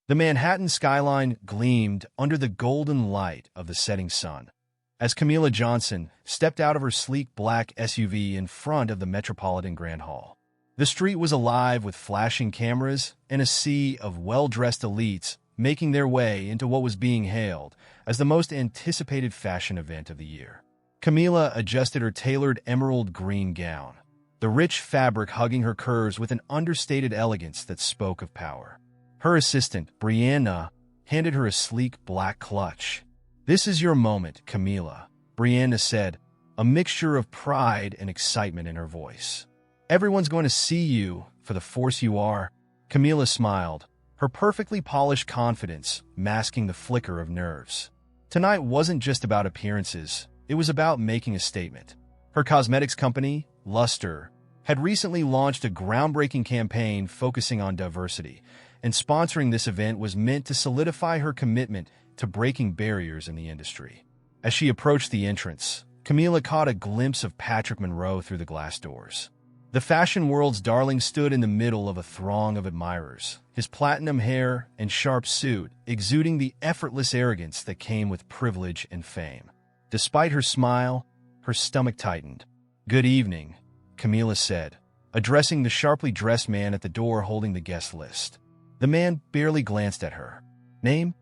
The Manhattan skyline gleamed under the golden light of the setting sun as Camila Johnson stepped out of her sleek black SUV in front of the Metropolitan Grand Hall. The street was alive with flashing cameras and a sea of well-dressed elites making their way into what was being hailed as the most anticipated fashion event of the year. Camila adjusted her tailored emerald green gown, the rich fabric hugging her curves with an understated elegance that spoke of power. Her assistant, Brianna, handed her a sleek black clutch. "This is your moment, Camila," Brianna said, a mixture of pride and excitement in her voice. "Everyone's going to see you for the force you are." Camila smiled, her perfectly polished confidence masking the flicker of nerves. Tonight wasn't just about appearances, it was about making a statement. Her cosmetics company, Luster, had recently launched a groundbreaking campaign focusing on diversity, and sponsoring this event was meant to solidify her commitment to breaking barriers in the industry. As she approached the entrance, Camila caught a glimpse of Patrick Monroe through the glass doors. The fashion world's darling stood in the middle of a throng of admirers, his platinum hair and sharp suit exuding the effortless arrogance that came with privilege and fame. Despite her smile, her stomach tightened. "Good evening," Camila said, addressing the sharply dressed man at the door holding the guest list. The man barely glanced at her. "Name?"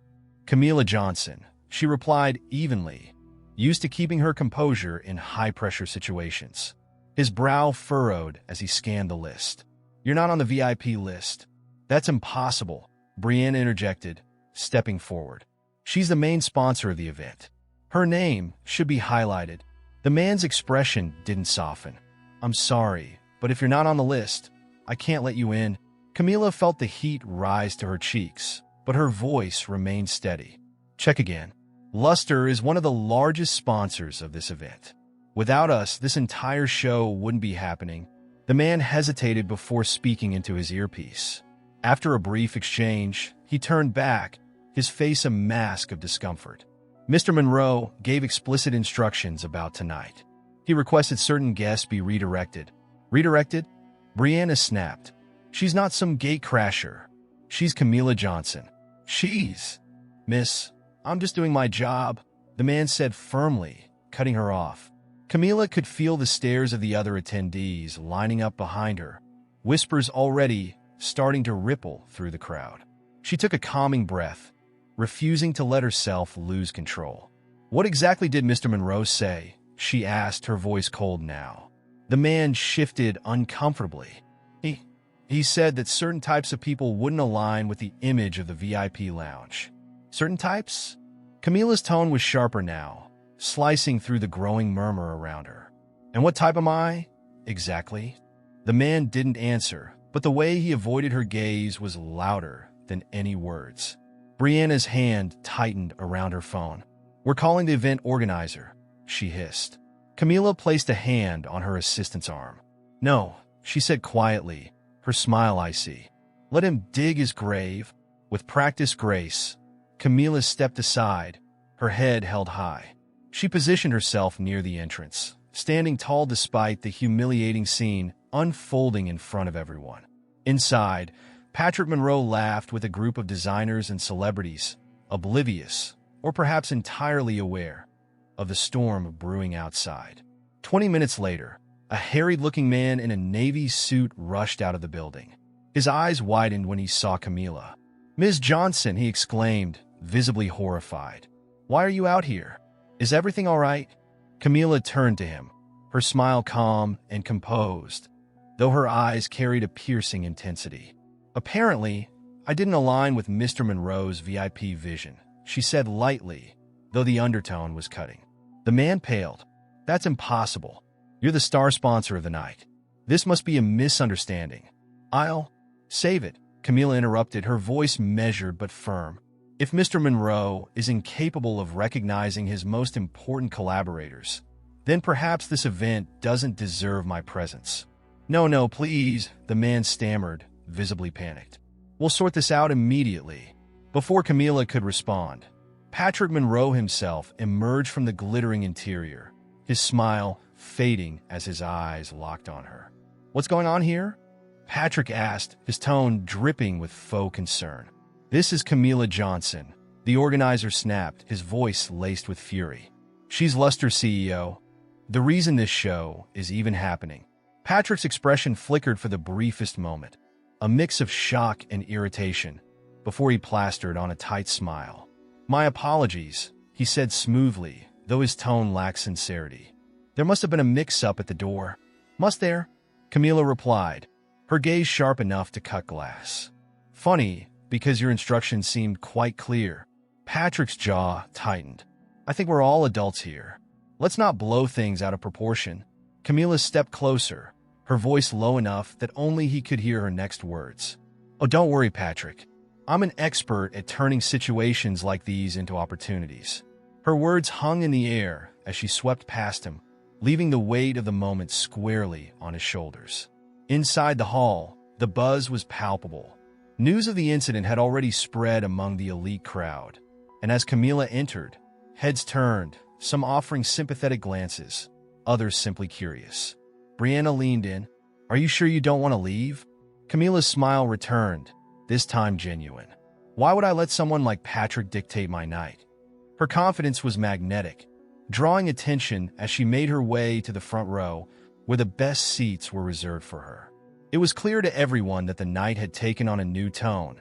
"Camila Johnson," she replied evenly, used to keeping her composure in high-pressure situations. His brow furrowed as he scanned the list. "You're not on the VIP list." "That's impossible," Brianna interjected, stepping forward. "She's the main sponsor of the event. Her name should be highlighted." The man's expression didn't soften. "I'm sorry, but if you're not on the list, I can't let you in." Camila felt the heat rise to her cheeks, but her voice remained steady. "Check again. Luster is one of the largest sponsors of this event. Without us, this entire show wouldn't be happening." The man hesitated before speaking into his earpiece. After a brief exchange, he turned back, his face a mask of discomfort. Mr. Monroe gave explicit instructions about tonight. He requested certain guests be redirected. "Redirected?" Brianna snapped. "She's not some gatecrasher. She's Camila Johnson." "She's..." "Miss, I'm just doing my job," the man said firmly, cutting her off. Camila could feel the stares of the other attendees lining up behind her, whispers already starting to ripple through the crowd. She took a calming breath, refusing to let herself lose control. "What exactly did Mr. Monroe say?" she asked, her voice cold now. The man shifted uncomfortably. He said that certain types of people wouldn't align with the image of the VIP lounge." "Certain types?" Camila's tone was sharper now, slicing through the growing murmur around her. "And what type am I, exactly?" The man didn't answer, but the way he avoided her gaze was louder than any words. Brianna's hand tightened around her phone. "We're calling the event organizer," she hissed. Camila placed a hand on her assistant's arm. "No," she said quietly, her smile icy. "Let him dig his grave." With practiced grace, Camila stepped aside, her head held high. She positioned herself near the entrance, standing tall despite the humiliating scene unfolding in front of everyone. Inside, Patrick Monroe laughed with a group of designers and celebrities, oblivious, or perhaps entirely aware, of the storm brewing outside. 20 minutes later, a harried-looking man in a navy suit rushed out of the building. His eyes widened when he saw Camila. "Ms. Johnson," he exclaimed, visibly horrified. "Why are you out here? Is everything all right?" Camila turned to him, her smile calm and composed, though her eyes carried a piercing intensity. "Apparently, I didn't align with Mr. Monroe's VIP vision," she said lightly, though the undertone was cutting. The man paled. "That's impossible. You're the star sponsor of the night. This must be a misunderstanding." "I'll save it," Camila interrupted, her voice measured but firm. "If Mr. Monroe is incapable of recognizing his most important collaborators, then perhaps this event doesn't deserve my presence." No, please," the man stammered, visibly panicked. "We'll sort this out immediately." Before Camila could respond, Patrick Monroe himself emerged from the glittering interior, his smile fading as his eyes locked on her. "What's going on here?" Patrick asked, his tone dripping with faux concern. This is Camila Johnson, the organizer snapped, his voice laced with fury. She's Luster's CEO. The reason this show is even happening. Patrick's expression flickered for the briefest moment, a mix of shock and irritation, before he plastered on a tight smile. My apologies, he said smoothly, though his tone lacked sincerity. There must have been a mix-up at the door. Must there? Camila replied, her gaze sharp enough to cut glass. Funny, because your instructions seemed quite clear. Patrick's jaw tightened. I think we're all adults here. Let's not blow things out of proportion. Camila stepped closer, her voice low enough that only he could hear her next words. Oh, don't worry, Patrick. I'm an expert at turning situations like these into opportunities. Her words hung in the air as she swept past him, leaving the weight of the moment squarely on his shoulders. Inside the hall, the buzz was palpable. News of the incident had already spread among the elite crowd, and as Camila entered, heads turned, some offering sympathetic glances, others simply curious. Brianna leaned in. Are you sure you don't want to leave? Camila's smile returned, this time genuine. Why would I let someone like Patrick dictate my night? Her confidence was magnetic, drawing attention as she made her way to the front row, where the best seats were reserved for her. It was clear to everyone that the night had taken on a new tone,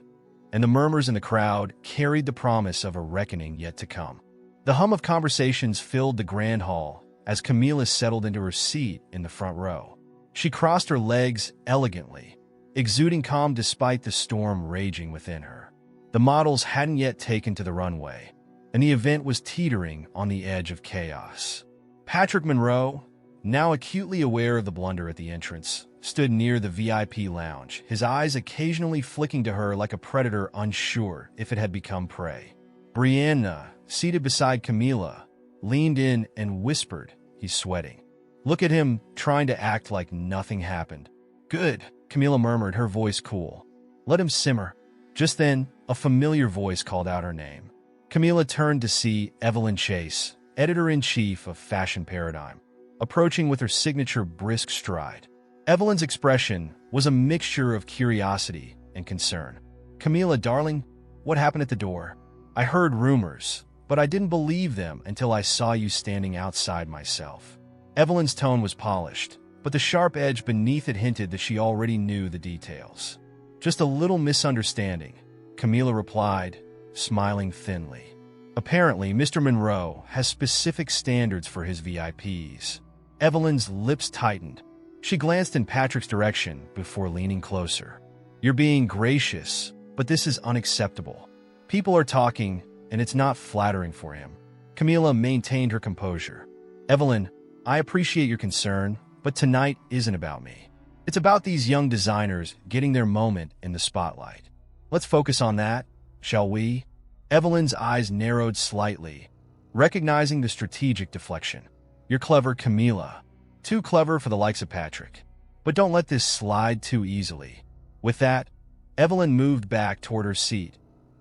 and the murmurs in the crowd carried the promise of a reckoning yet to come. The hum of conversations filled the grand hall as Camila settled into her seat in the front row. She crossed her legs elegantly, exuding calm despite the storm raging within her. The models hadn't yet taken to the runway, and the event was teetering on the edge of chaos. Patrick Monroe, now acutely aware of the blunder at the entrance, stood near the VIP lounge, his eyes occasionally flicking to her like a predator unsure if it had become prey. Brianna, seated beside Camila, leaned in and whispered, he's sweating. Look at him, trying to act like nothing happened. Good, Camila murmured, her voice cool. Let him simmer. Just then, a familiar voice called out her name. Camila turned to see Evelyn Chase, editor-in-chief of Fashion Paradigm, approaching with her signature brisk stride. Evelyn's expression was a mixture of curiosity and concern. Camila, darling, what happened at the door? I heard rumors, but I didn't believe them until I saw you standing outside myself. Evelyn's tone was polished, but the sharp edge beneath it hinted that she already knew the details. Just a little misunderstanding, Camila replied, smiling thinly. Apparently, Mr. Monroe has specific standards for his VIPs. Evelyn's lips tightened. She glanced in Patrick's direction before leaning closer. You're being gracious, but this is unacceptable. People are talking, and it's not flattering for him. Camila maintained her composure. Evelyn, I appreciate your concern, but tonight isn't about me. It's about these young designers getting their moment in the spotlight. Let's focus on that, shall we? Evelyn's eyes narrowed slightly, recognizing the strategic deflection. You're clever, Camila. Too clever for the likes of Patrick. But don't let this slide too easily. With that, Evelyn moved back toward her seat,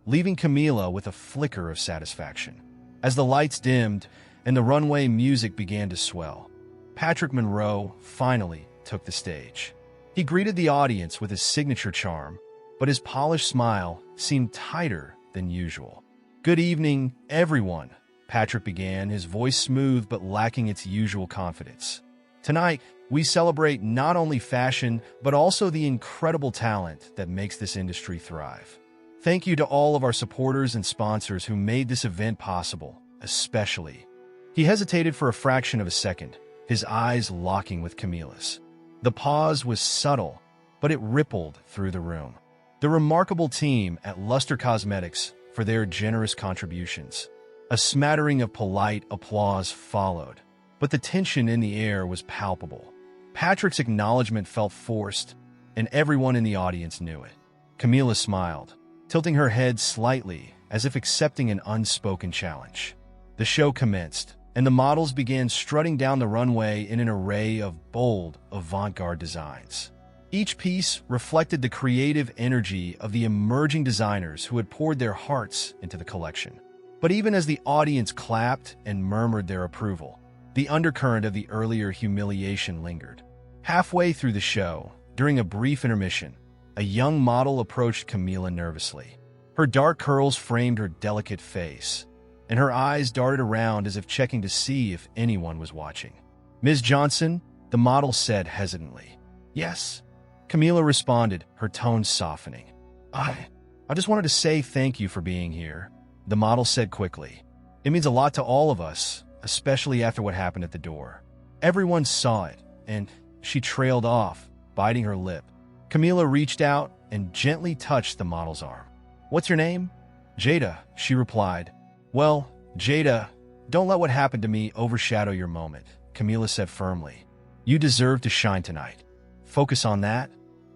leaving Camila with a flicker of satisfaction. As the lights dimmed and the runway music began to swell, Patrick Monroe finally took the stage. He greeted the audience with his signature charm, but his polished smile seemed tighter than usual. Good evening, everyone, Patrick began, his voice smooth but lacking its usual confidence. Tonight, we celebrate not only fashion, but also the incredible talent that makes this industry thrive. Thank you to all of our supporters and sponsors who made this event possible, especially. He hesitated for a fraction of a second, his eyes locking with Camila's. The pause was subtle, but it rippled through the room. The remarkable team at Luster Cosmetics for their generous contributions. A smattering of polite applause followed, but the tension in the air was palpable. Patrick's acknowledgement felt forced, and everyone in the audience knew it. Camila smiled, tilting her head slightly as if accepting an unspoken challenge. The show commenced, and the models began strutting down the runway in an array of bold, avant-garde designs. Each piece reflected the creative energy of the emerging designers who had poured their hearts into the collection. But even as the audience clapped and murmured their approval, the undercurrent of the earlier humiliation lingered. Halfway through the show, during a brief intermission, a young model approached Camila nervously. Her dark curls framed her delicate face, and her eyes darted around as if checking to see if anyone was watching. "Ms. Johnson," the model said hesitantly. "Yes," Camila responded, her tone softening. I just wanted to say thank you for being here," the model said quickly. "It means a lot to all of us, especially after what happened at the door." Everyone saw it, and she trailed off, biting her lip. Camila reached out and gently touched the model's arm. "What's your name?" "Jada," she replied. "Well, Jada, don't let what happened to me overshadow your moment," Camila said firmly. "You deserve to shine tonight. Focus on that."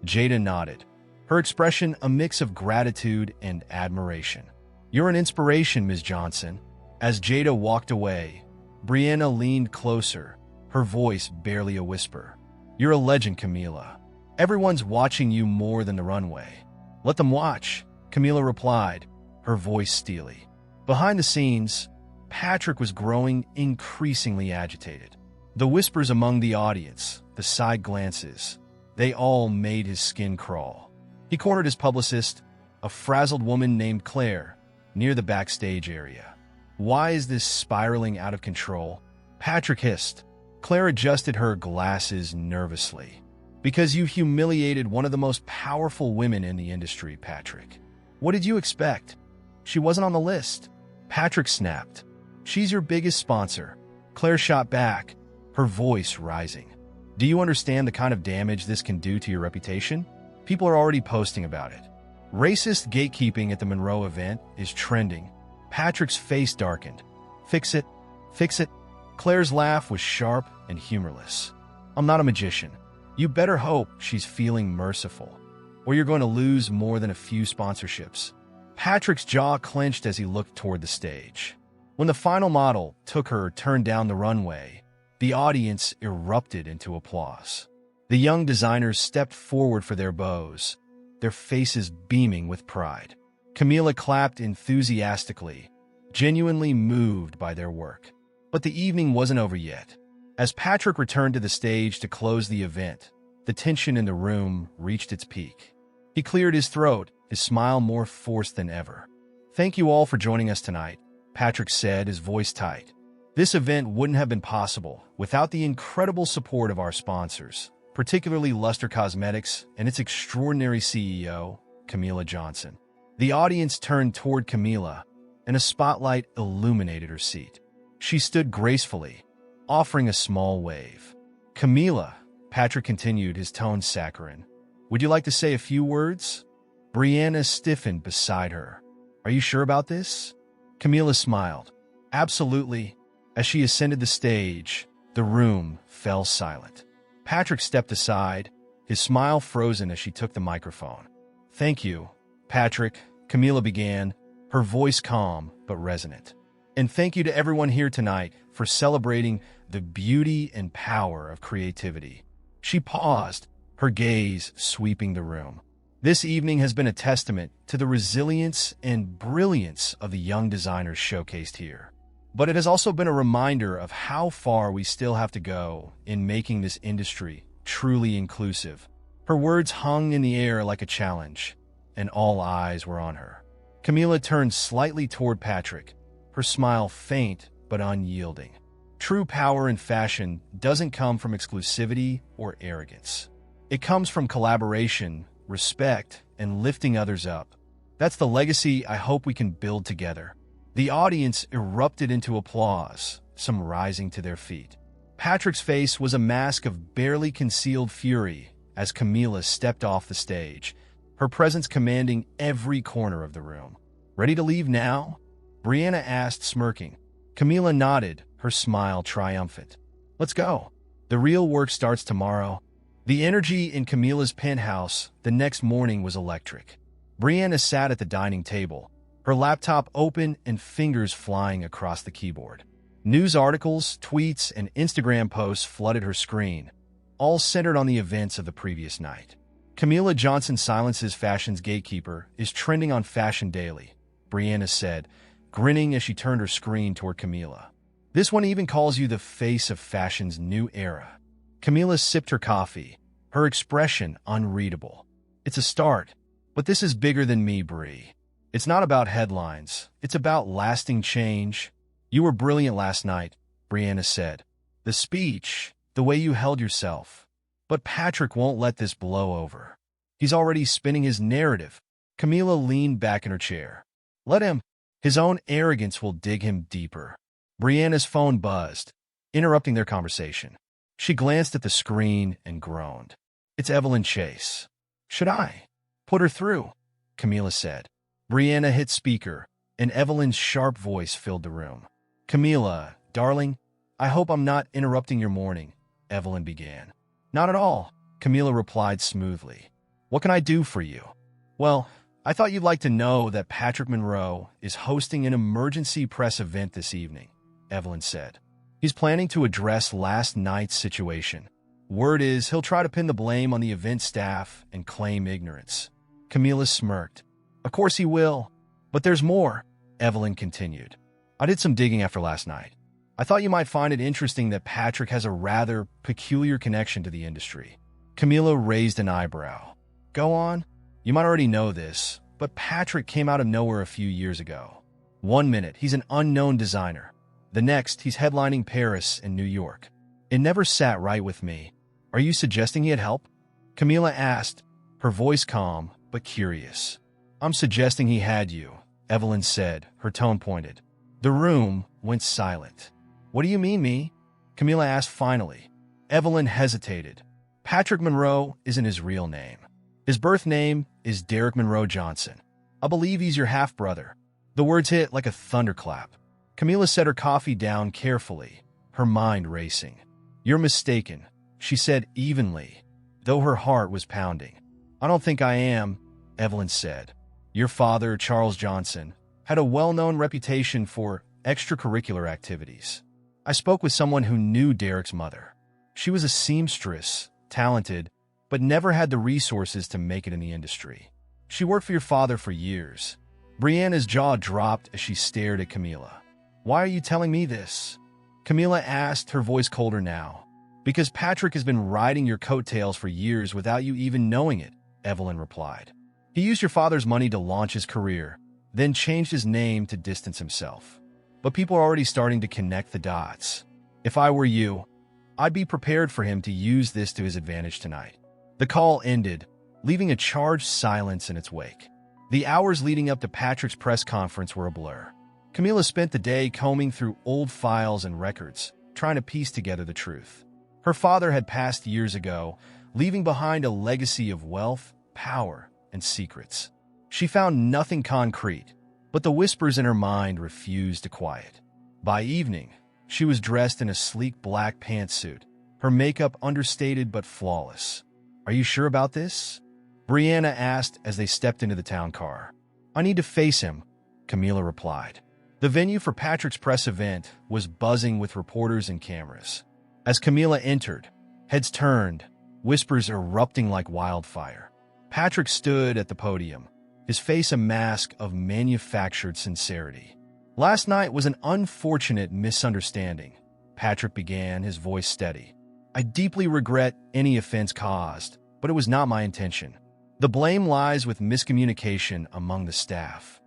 Jada nodded, her expression a mix of gratitude and admiration. "You're an inspiration, Ms. Johnson." As Jada walked away, Brianna leaned closer, her voice barely a whisper. "You're a legend, Camila. Everyone's watching you more than the runway." "Let them watch," Camila replied, her voice steely. Behind the scenes, Patrick was growing increasingly agitated. The whispers among the audience, the side glances, they all made his skin crawl. He cornered his publicist, a frazzled woman named Claire, near the backstage area. "Why is this spiraling out of control?" Patrick hissed. Claire adjusted her glasses nervously. "Because you humiliated one of the most powerful women in the industry, Patrick. What did you expect? She wasn't on the list." Patrick snapped. "She's your biggest sponsor." Claire shot back, her voice rising. "Do you understand the kind of damage this can do to your reputation? People are already posting about it. Racist gatekeeping at the Monroe event is trending." Patrick's face darkened. Fix it. Fix it." Claire's laugh was sharp and humorless. "I'm not a magician. You better hope she's feeling merciful, or you're going to lose more than a few sponsorships." Patrick's jaw clenched as he looked toward the stage. When the final model took her turn down the runway, the audience erupted into applause. The young designers stepped forward for their bows, their faces beaming with pride. Camila clapped enthusiastically, genuinely moved by their work. But the evening wasn't over yet. As Patrick returned to the stage to close the event, the tension in the room reached its peak. He cleared his throat, his smile more forced than ever. "Thank you all for joining us tonight," Patrick said, his voice tight. "This event wouldn't have been possible without the incredible support of our sponsors, particularly Luster Cosmetics and its extraordinary CEO, Camila Johnson." The audience turned toward Camila, and a spotlight illuminated her seat. She stood gracefully, offering a small wave. "Camila," Patrick continued, his tone saccharine, "would you like to say a few words?" Brianna stiffened beside her. "Are you sure about this?" Camila smiled. "Absolutely." As she ascended the stage, the room fell silent. Patrick stepped aside, his smile frozen as she took the microphone. "Thank you, Patrick," Camila began, her voice calm but resonant. "And thank you to everyone here tonight for celebrating the beauty and power of creativity." She paused, her gaze sweeping the room. "This evening has been a testament to the resilience and brilliance of the young designers showcased here. But it has also been a reminder of how far we still have to go in making this industry truly inclusive." Her words hung in the air like a challenge, and all eyes were on her. Camila turned slightly toward Patrick, her smile faint but unyielding. True power in fashion doesn't come from exclusivity or arrogance. It comes from collaboration, respect, and lifting others up. That's the legacy I hope we can build together. The audience erupted into applause, some rising to their feet. Patrick's face was a mask of barely concealed fury as Camila stepped off the stage, her presence commanding every corner of the room. "Ready to leave now?" Brianna asked, smirking. Camila nodded, her smile triumphant. "Let's go. The real work starts tomorrow." The energy in Camila's penthouse the next morning was electric. Brianna sat at the dining table, her laptop open and fingers flying across the keyboard. News articles, tweets, and Instagram posts flooded her screen, all centered on the events of the previous night. Camila Johnson Silences Fashion's Gatekeeper is trending on Fashion Daily, Brianna said, grinning as she turned her screen toward Camila. "This one even calls you the face of fashion's new era." Camila sipped her coffee, her expression unreadable. "It's a start, but this is bigger than me, Brie. It's not about headlines. It's about lasting change. You were brilliant last night, Brianna said. The speech, the way you held yourself. But Patrick won't let this blow over. He's already spinning his narrative. Camila leaned back in her chair. Let him. His own arrogance will dig him deeper. Brianna's phone buzzed, interrupting their conversation. She glanced at the screen and groaned. It's Evelyn Chase. Should I put her through? Camila said. Brianna hit speaker, and Evelyn's sharp voice filled the room. Camila, darling, I hope I'm not interrupting your morning, Evelyn began. Not at all, Camila replied smoothly. What can I do for you? Well, I thought you'd like to know that Patrick Monroe is hosting an emergency press event this evening, Evelyn said. He's planning to address last night's situation. Word is he'll try to pin the blame on the event staff and claim ignorance. Camila smirked. Of course he will. But there's more, Evelyn continued. I did some digging after last night. I thought you might find it interesting that Patrick has a rather peculiar connection to the industry. Camila raised an eyebrow. Go on. You might already know this, but Patrick came out of nowhere a few years ago. 1 minute, he's an unknown designer. The next, he's headlining Paris and New York. It never sat right with me. Are you suggesting he had help? Camila asked, her voice calm but curious. I'm suggesting he had you, Evelyn said, her tone pointed. The room went silent. What do you mean, me? Camila asked finally. Evelyn hesitated. Patrick Monroe isn't his real name. His birth name is Derek Monroe Johnson. I believe he's your half-brother. The words hit like a thunderclap. Camila set her coffee down carefully, her mind racing. You're mistaken, she said evenly, though her heart was pounding. I don't think I am, Evelyn said. Your father, Charles Johnson, had a well-known reputation for extracurricular activities. I spoke with someone who knew Derek's mother. She was a seamstress, talented, but never had the resources to make it in the industry. She worked for your father for years. Brianna's jaw dropped as she stared at Camila. Why are you telling me this? Camila asked, her voice colder now. Because Patrick has been riding your coattails for years without you even knowing it, Evelyn replied. He used your father's money to launch his career, then changed his name to distance himself. But people are already starting to connect the dots. If I were you, I'd be prepared for him to use this to his advantage tonight. The call ended, leaving a charged silence in its wake. The hours leading up to Patrick's press conference were a blur. Camila spent the day combing through old files and records, trying to piece together the truth. Her father had passed years ago, leaving behind a legacy of wealth, power, and secrets. She found nothing concrete, but the whispers in her mind refused to quiet. By evening, she was dressed in a sleek black pantsuit, her makeup understated but flawless. Are you sure about this? Brianna asked as they stepped into the town car. I need to face him, Camila replied. The venue for Patrick's press event was buzzing with reporters and cameras. As Camila entered, heads turned, whispers erupting like wildfire. Patrick stood at the podium, his face a mask of manufactured sincerity. Last night was an unfortunate misunderstanding, Patrick began, his voice steady. I deeply regret any offense caused, but it was not my intention. The blame lies with miscommunication among the staff.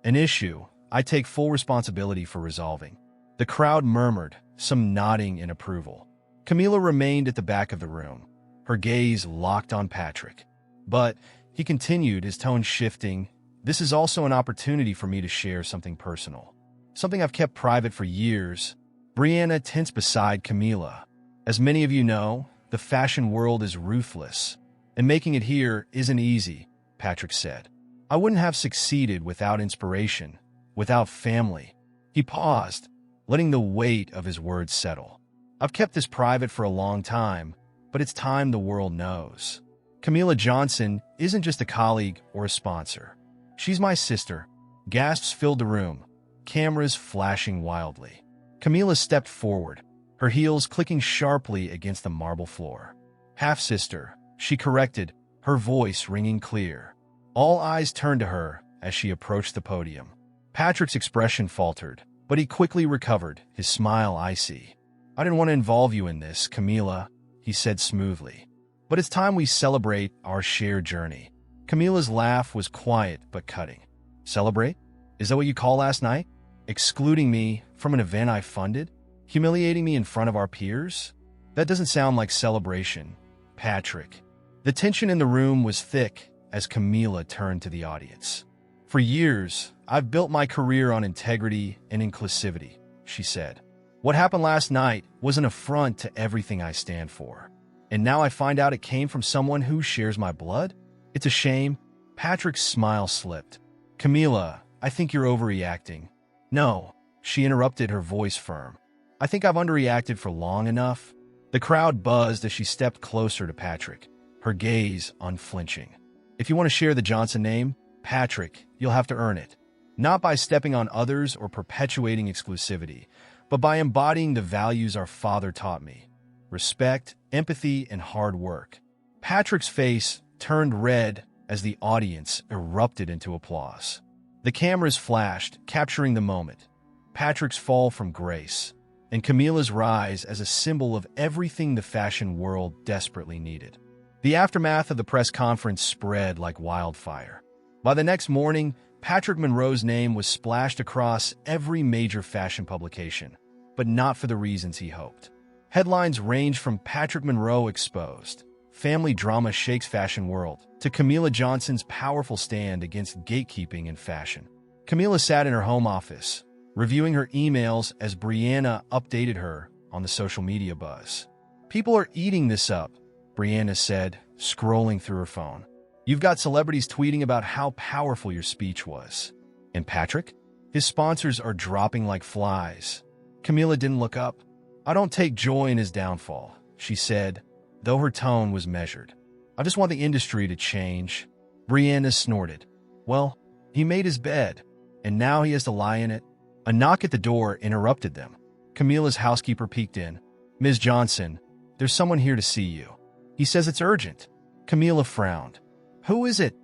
An issue I take full responsibility for resolving. The crowd murmured, some nodding in approval. Camila remained at the back of the room, her gaze locked on Patrick. But, he continued, his tone shifting, this is also an opportunity for me to share something personal. Something I've kept private for years. Brianna tensed beside Camila. As many of you know, the fashion world is ruthless, and making it here isn't easy, Patrick said. I wouldn't have succeeded without inspiration, without family. He paused, letting the weight of his words settle. I've kept this private for a long time, but it's time the world knows. Camila Johnson isn't just a colleague or a sponsor. She's my sister. Gasps filled the room, cameras flashing wildly. Camila stepped forward, her heels clicking sharply against the marble floor. Half-sister, she corrected, her voice ringing clear. All eyes turned to her as she approached the podium. Patrick's expression faltered, but he quickly recovered, his smile icy. I didn't want to involve you in this, Camila, he said smoothly. But it's time we celebrate our shared journey. Camila's laugh was quiet but cutting. Celebrate? Is that what you call last night? Excluding me from an event I funded? Humiliating me in front of our peers? That doesn't sound like celebration, Patrick. The tension in the room was thick as Camila turned to the audience. For years, I've built my career on integrity and inclusivity, she said. What happened last night was an affront to everything I stand for. And now I find out it came from someone who shares my blood? It's a shame. Patrick's smile slipped. Camila, I think you're overreacting. No, she interrupted, her voice firm. I think I've underreacted for long enough. The crowd buzzed as she stepped closer to Patrick, her gaze unflinching. If you want to share the Johnson name, Patrick, you'll have to earn it. Not by stepping on others or perpetuating exclusivity, but by embodying the values our father taught me. Respect, empathy, and hard work. Patrick's face turned red as the audience erupted into applause. The cameras flashed, capturing the moment. Patrick's fall from grace, and Camila's rise as a symbol of everything the fashion world desperately needed. The aftermath of the press conference spread like wildfire. By the next morning, Patrick Monroe's name was splashed across every major fashion publication, but not for the reasons he hoped. Headlines ranged from Patrick Monroe exposed, family drama shakes fashion world, to Camila Johnson's powerful stand against gatekeeping in fashion. Camila sat in her home office, reviewing her emails as Brianna updated her on the social media buzz. People are eating this up, Brianna said, scrolling through her phone. You've got celebrities tweeting about how powerful your speech was. And Patrick? His sponsors are dropping like flies. Camila didn't look up. I don't take joy in his downfall, she said, though her tone was measured. I just want the industry to change. Brianna snorted. Well, he made his bed, and now he has to lie in it. A knock at the door interrupted them. Camila's housekeeper peeked in. Ms. Johnson, there's someone here to see you. He says it's urgent. Camila frowned. Who is it?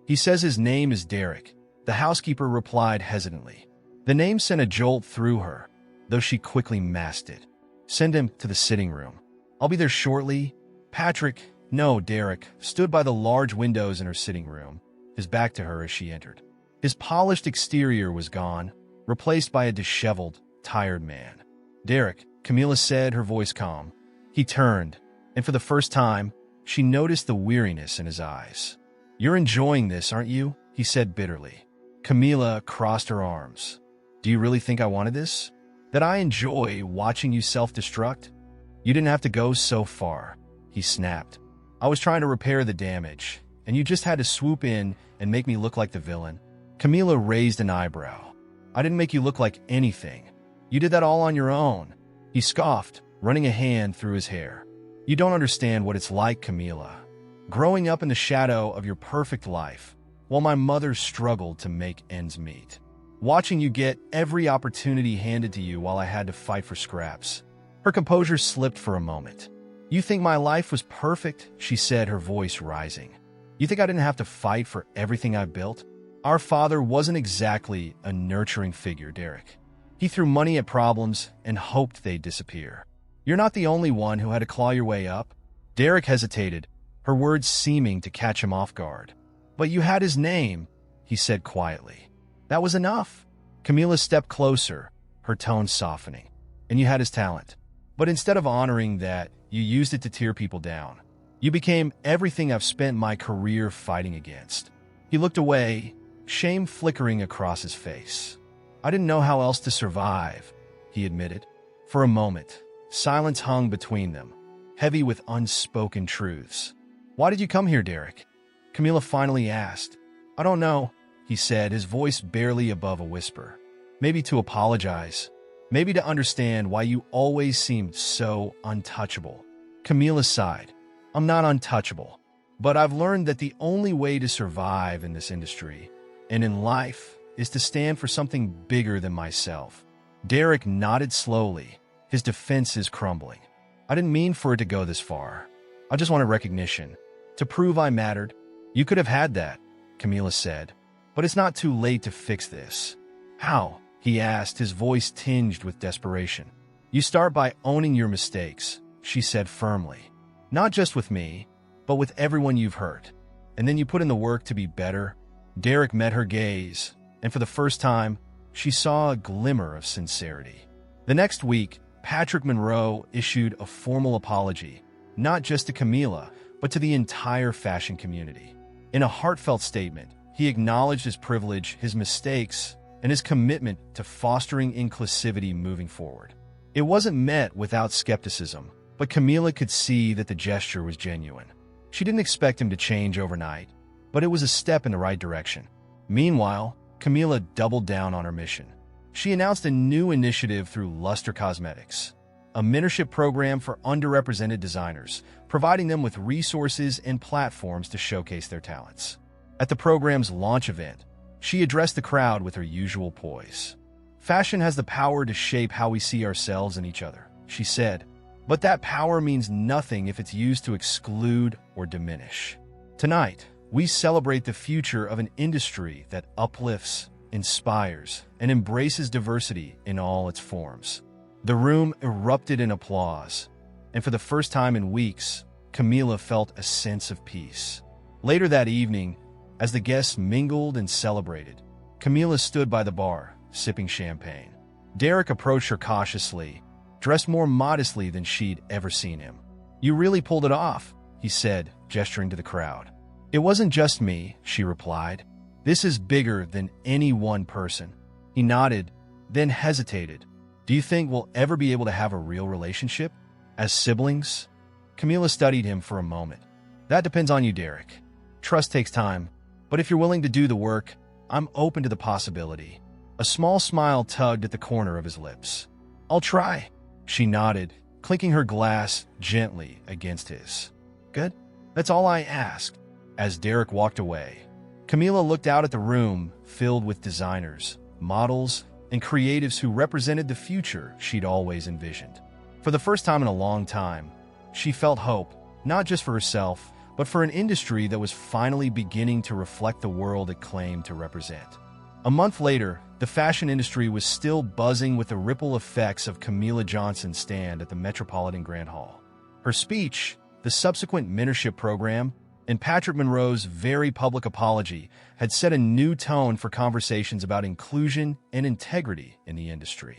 He says his name is Derek. The housekeeper replied hesitantly. The name sent a jolt through her, though she quickly masked it. Send him to the sitting room. I'll be there shortly. Patrick, no, Derek, stood by the large windows in her sitting room, his back to her as she entered. His polished exterior was gone, replaced by a disheveled, tired man. Derek, Camila said, her voice calm. He turned, and for the first time, she noticed the weariness in his eyes. You're enjoying this, aren't you? He said bitterly. Camila crossed her arms. Do you really think I wanted this? That I enjoy watching you self-destruct? You didn't have to go so far, he snapped. I was trying to repair the damage, and you just had to swoop in and make me look like the villain. Camila raised an eyebrow. I didn't make you look like anything. You did that all on your own. He scoffed, running a hand through his hair. You don't understand what it's like, Camila. Growing up in the shadow of your perfect life, while my mother struggled to make ends meet. Watching you get every opportunity handed to you while I had to fight for scraps. Her composure slipped for a moment. You think my life was perfect? She said, her voice rising. You think I didn't have to fight for everything I built? Our father wasn't exactly a nurturing figure, Derek. He threw money at problems and hoped they'd disappear. You're not the only one who had to claw your way up. Derek hesitated, her words seeming to catch him off guard. But you had his name, he said quietly. That was enough. Camila stepped closer, her tone softening. And you had his talent. But instead of honoring that, you used it to tear people down. You became everything I've spent my career fighting against. He looked away, shame flickering across his face. I didn't know how else to survive, he admitted. For a moment, silence hung between them, heavy with unspoken truths. Why did you come here, Derek? Camila finally asked. I don't know, he said, his voice barely above a whisper. Maybe to apologize. Maybe to understand why you always seemed so untouchable. Camila sighed. I'm not untouchable, but I've learned that the only way to survive in this industry and in life is to stand for something bigger than myself. Derek nodded slowly, his defenses crumbling. I didn't mean for it to go this far. I just wanted recognition, to prove I mattered. You could have had that, Camila said, but it's not too late to fix this. How? He asked, his voice tinged with desperation. You start by owning your mistakes, she said firmly. Not just with me, but with everyone you've hurt. And then you put in the work to be better. Derek met her gaze, and for the first time, she saw a glimmer of sincerity. The next week, Patrick Monroe issued a formal apology, not just to Camila, but to the entire fashion community. In a heartfelt statement, he acknowledged his privilege, his mistakes, and his commitment to fostering inclusivity moving forward. It wasn't met without skepticism, but Camila could see that the gesture was genuine. She didn't expect him to change overnight, but it was a step in the right direction. Meanwhile, Camila doubled down on her mission. She announced a new initiative through Luster Cosmetics, a mentorship program for underrepresented designers, providing them with resources and platforms to showcase their talents. At the program's launch event, she addressed the crowd with her usual poise. "Fashion has the power to shape how we see ourselves and each other," she said, "but that power means nothing if it's used to exclude or diminish. Tonight, we celebrate the future of an industry that uplifts, inspires, and embraces diversity in all its forms." The room erupted in applause, and for the first time in weeks, Camila felt a sense of peace. Later that evening, as the guests mingled and celebrated, Camila stood by the bar, sipping champagne. Derek approached her cautiously, dressed more modestly than she'd ever seen him. "You really pulled it off," he said, gesturing to the crowd. "It wasn't just me," she replied. "This is bigger than any one person." He nodded, then hesitated. "Do you think we'll ever be able to have a real relationship? As siblings?" Camila studied him for a moment. "That depends on you, Derek. Trust takes time, but if you're willing to do the work, I'm open to the possibility." A small smile tugged at the corner of his lips. "I'll try," she nodded, clinking her glass gently against his. "Good. That's all I asked." As Derek walked away, Camila looked out at the room filled with designers, models, and creatives who represented the future she'd always envisioned. For the first time in a long time, she felt hope, not just for herself, but for an industry that was finally beginning to reflect the world it claimed to represent. A month later, the fashion industry was still buzzing with the ripple effects of Camila Johnson's stand at the Metropolitan Grand Hall. Her speech, the subsequent mentorship program, and Patrick Monroe's very public apology had set a new tone for conversations about inclusion and integrity in the industry.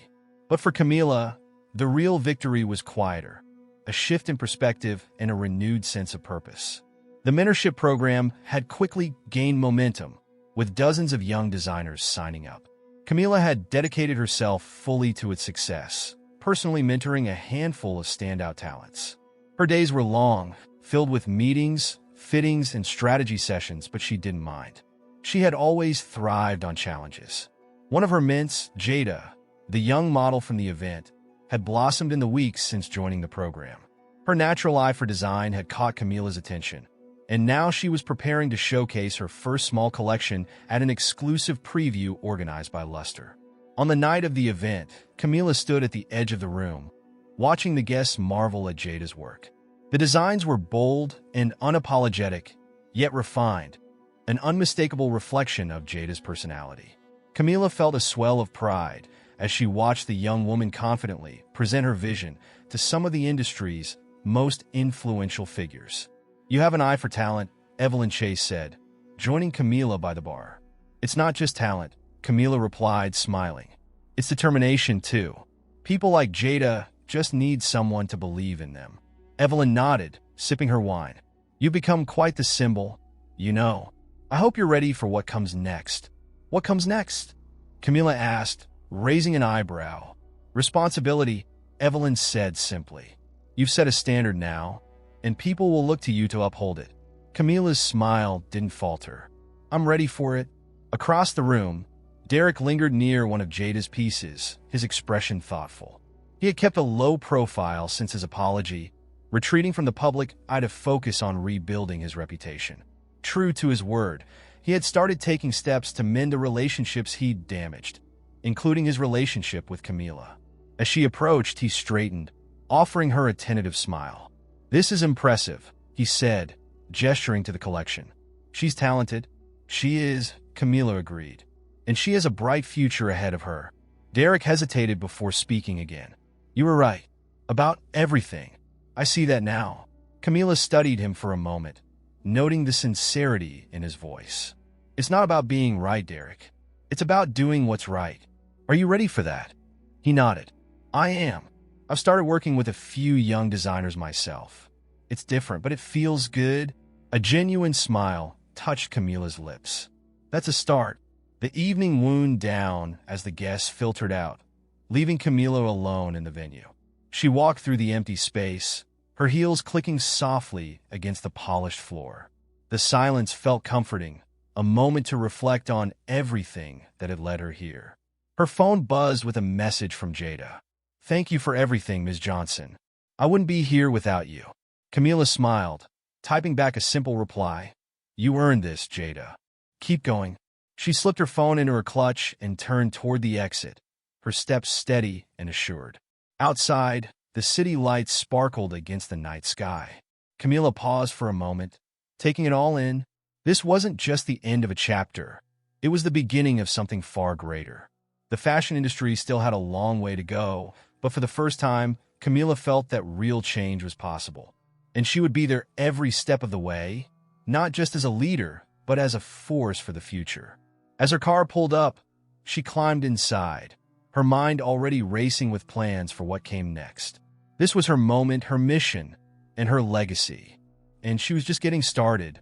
But for Camila, the real victory was quieter, a shift in perspective and a renewed sense of purpose. The mentorship program had quickly gained momentum, with dozens of young designers signing up. Camila had dedicated herself fully to its success, personally mentoring a handful of standout talents. Her days were long, filled with meetings, fittings, and strategy sessions, but she didn't mind. She had always thrived on challenges. One of her mints, Jada, the young model from the event, had blossomed in the weeks since joining the program. Her natural eye for design had caught Camila's attention, and now she was preparing to showcase her first small collection at an exclusive preview organized by Luster. On the night of the event, Camila stood at the edge of the room, watching the guests marvel at Jada's work. The designs were bold and unapologetic, yet refined, an unmistakable reflection of Jada's personality. Camila felt a swell of pride as she watched the young woman confidently present her vision to some of the industry's most influential figures. "You have an eye for talent," Evelyn Chase said, joining Camila by the bar. "It's not just talent," Camila replied, smiling. "It's determination, too. People like Jada just need someone to believe in them." Evelyn nodded, sipping her wine. "You become quite the symbol. You know, I hope you're ready for what comes next." "What comes next?" Camila asked, raising an eyebrow. "Responsibility," Evelyn said simply. "You've set a standard now, and people will look to you to uphold it." Camila's smile didn't falter. "I'm ready for it." Across the room, Derek lingered near one of Jada's pieces, his expression thoughtful. He had kept a low profile since his apology, retreating from the public eye to focus on rebuilding his reputation. True to his word, he had started taking steps to mend the relationships he'd damaged, including his relationship with Camila. As she approached, he straightened, offering her a tentative smile. "This is impressive," he said, gesturing to the collection. "She's talented." "She is," Camila agreed. "And she has a bright future ahead of her." Derek hesitated before speaking again. "You were right. About everything. I see that now." Camila studied him for a moment, noting the sincerity in his voice. "It's not about being right, Derek. It's about doing what's right. Are you ready for that? He nodded. I am. I've started working with a few young designers myself. It's different, but it feels good. A genuine smile touched Camila's lips. That's a start. The evening wound down as the guests filtered out, leaving Camila alone in the venue. She walked through the empty space, her heels clicking softly against the polished floor. The silence felt comforting, a moment to reflect on everything that had led her here. Her phone buzzed with a message from Jada. Thank you for everything, Ms. Johnson. I wouldn't be here without you. Camila smiled, typing back a simple reply. You earned this, Jada. Keep going. She slipped her phone into her clutch and turned toward the exit, her steps steady and assured. Outside, the city lights sparkled against the night sky. Camila paused for a moment, taking it all in. This wasn't just the end of a chapter. It was the beginning of something far greater. The fashion industry still had a long way to go, but for the first time, Camila felt that real change was possible. And she would be there every step of the way, not just as a leader, but as a force for the future. As her car pulled up, she climbed inside, her mind already racing with plans for what came next. This was her moment, her mission, and her legacy. And she was just getting started.